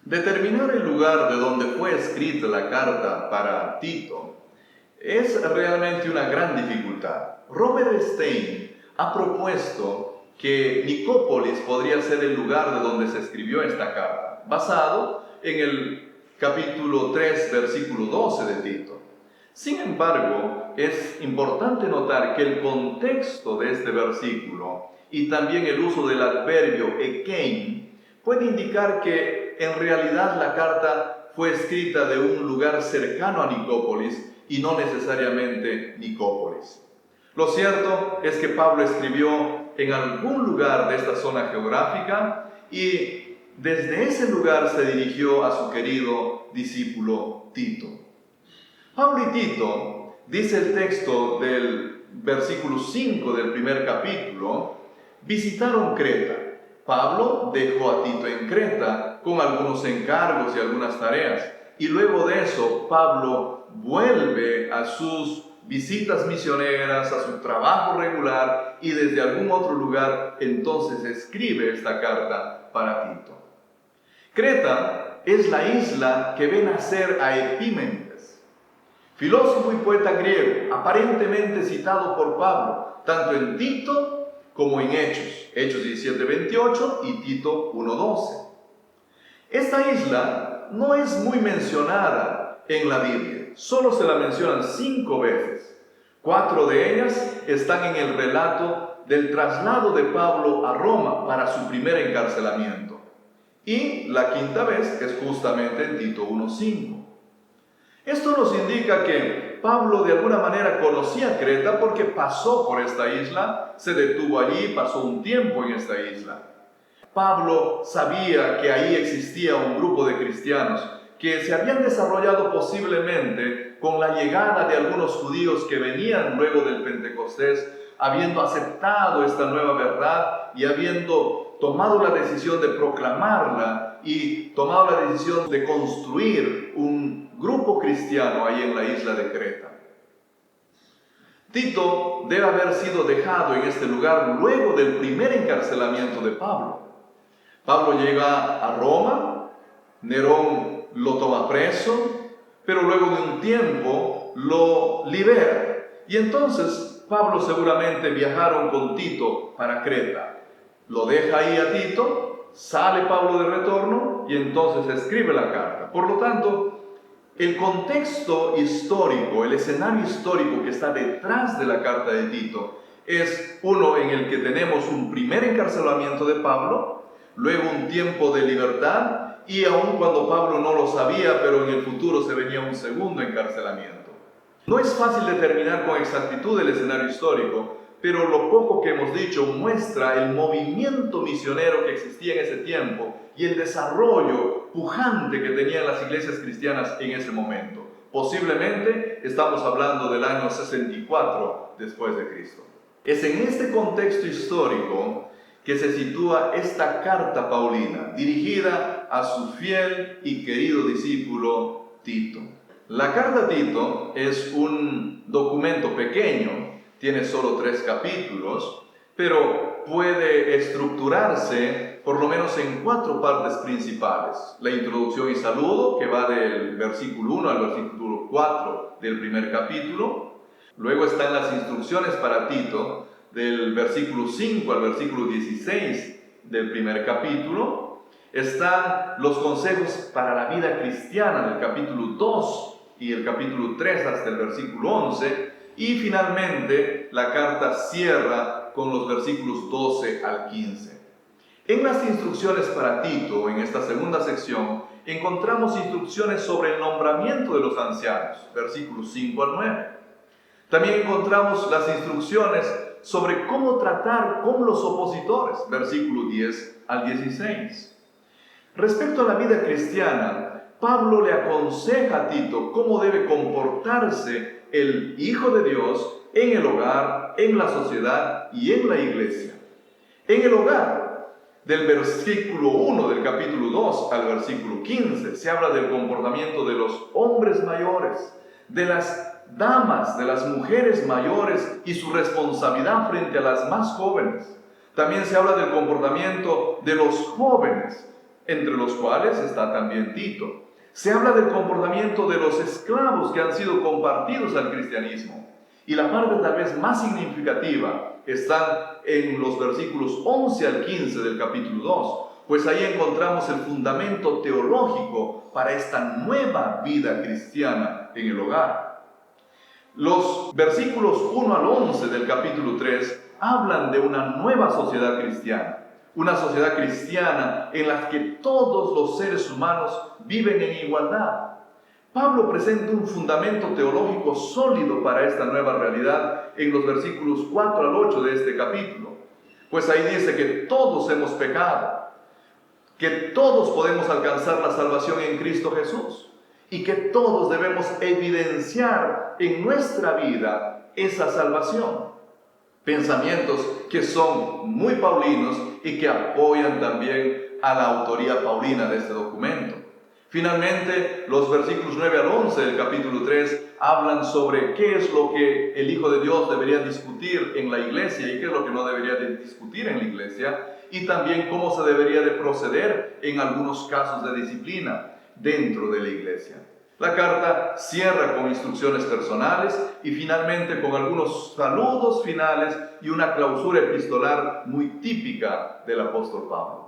Determinar el lugar de donde fue escrita la carta para Tito es realmente una gran dificultad. Robert Stein ha propuesto que Nicópolis podría ser el lugar de donde se escribió esta carta, basado en el capítulo 3, versículo 12 de Tito. Sin embargo, es importante notar que el contexto de este versículo y también el uso del adverbio ekein puede indicar que en realidad la carta fue escrita de un lugar cercano a Nicópolis y no necesariamente Nicópolis. Lo cierto es que Pablo escribió en algún lugar de esta zona geográfica y desde ese lugar se dirigió a su querido discípulo Tito. Pablo y Tito, dice el texto del versículo 5 del primer capítulo, visitaron Creta. Pablo dejó a Tito en Creta con algunos encargos y algunas tareas. Y luego de eso, Pablo vuelve a sus visitas misioneras, a su trabajo regular y desde algún otro lugar, entonces escribe esta carta para Tito. Creta es la isla que ve nacer a Epímenes, filósofo y poeta griego, aparentemente citado por Pablo, tanto en Tito como en Hechos 17:28 y Tito 1:12. Esta isla no es muy mencionada en la Biblia, solo se la mencionan 5 veces. 4 de ellas están en el relato del traslado de Pablo a Roma para su primer encarcelamiento. Y la 5ª vez es justamente en Tito 1:5. Esto nos indica que Pablo de alguna manera conocía Creta porque pasó por esta isla, se detuvo allí, pasó un tiempo en esta isla. Pablo sabía que ahí existía un grupo de cristianos que se habían desarrollado posiblemente con la llegada de algunos judíos que venían luego del Pentecostés, habiendo aceptado esta nueva verdad y habiendo tomado la decisión de proclamarla y tomado la decisión de construir un grupo cristiano ahí en la isla de Creta. Tito debe haber sido dejado en este lugar luego del primer encarcelamiento de Pablo. Pablo llega a Roma, Nerón lo toma preso, pero luego de un tiempo lo libera. Y entonces Pablo seguramente viajaron con Tito para Creta. Lo deja ahí a Tito, sale Pablo de retorno y entonces escribe la carta. Por lo tanto, el contexto histórico, el escenario histórico que está detrás de la carta de Tito es uno en el que tenemos un primer encarcelamiento de Pablo, luego un tiempo de libertad y aun cuando Pablo no lo sabía, pero en el futuro se venía un segundo encarcelamiento. No es fácil determinar con exactitud el escenario histórico, pero lo poco que hemos dicho muestra el movimiento misionero que existía en ese tiempo y el desarrollo pujante que tenían las iglesias cristianas en ese momento. Posiblemente estamos hablando del año 64 después de Cristo. Es en este contexto histórico que se sitúa esta carta paulina, dirigida a su fiel y querido discípulo Tito. La carta a Tito es un documento pequeño, tiene solo 3 capítulos, pero puede estructurarse por lo menos en 4 partes principales. La introducción y saludo, que va del versículo 1 al versículo 4 del primer capítulo. Luego están las instrucciones para Tito, del versículo 5 al versículo 16 del primer capítulo. Están los consejos para la vida cristiana del capítulo 2 y el capítulo 3 hasta el versículo 11. Y finalmente la carta cierra con los versículos 12 al 15. En las instrucciones para Tito, en esta segunda sección, encontramos instrucciones sobre el nombramiento de los ancianos, versículos 5 al 9. También encontramos las instrucciones sobre cómo tratar con los opositores, versículo 10 al 16. Respecto a la vida cristiana, Pablo le aconseja a Tito cómo debe comportarse el Hijo de Dios en el hogar, en la sociedad y en la iglesia. En el hogar, del versículo 1 del capítulo 2 al versículo 15, se habla del comportamiento de los hombres mayores, de las damas, de las mujeres mayores y su responsabilidad frente a las más jóvenes. También se habla del comportamiento de los jóvenes, entre los cuales está también Tito. Se habla del comportamiento de los esclavos que han sido compartidos al cristianismo. Y la parte tal vez más significativa está en los versículos 11 al 15 del capítulo 2, pues ahí encontramos el fundamento teológico para esta nueva vida cristiana en el hogar. Los versículos 1 al 11 del capítulo 3 hablan de una nueva sociedad cristiana. Una sociedad cristiana en la que todos los seres humanos viven en igualdad. Pablo presenta un fundamento teológico sólido para esta nueva realidad en los versículos 4 al 8 de este capítulo. Pues ahí dice que todos hemos pecado, que todos podemos alcanzar la salvación en Cristo Jesús y que todos debemos evidenciar en nuestra vida esa salvación. Pensamientos que son muy paulinos y que apoyan también a la autoría paulina de este documento. Finalmente, los versículos 9 al 11 del capítulo 3 hablan sobre qué es lo que el Hijo de Dios debería discutir en la iglesia y qué es lo que no debería de discutir en la iglesia, y también cómo se debería de proceder en algunos casos de disciplina dentro de la iglesia. La carta cierra con instrucciones personales y finalmente con algunos saludos finales y una clausura epistolar muy típica del apóstol Pablo.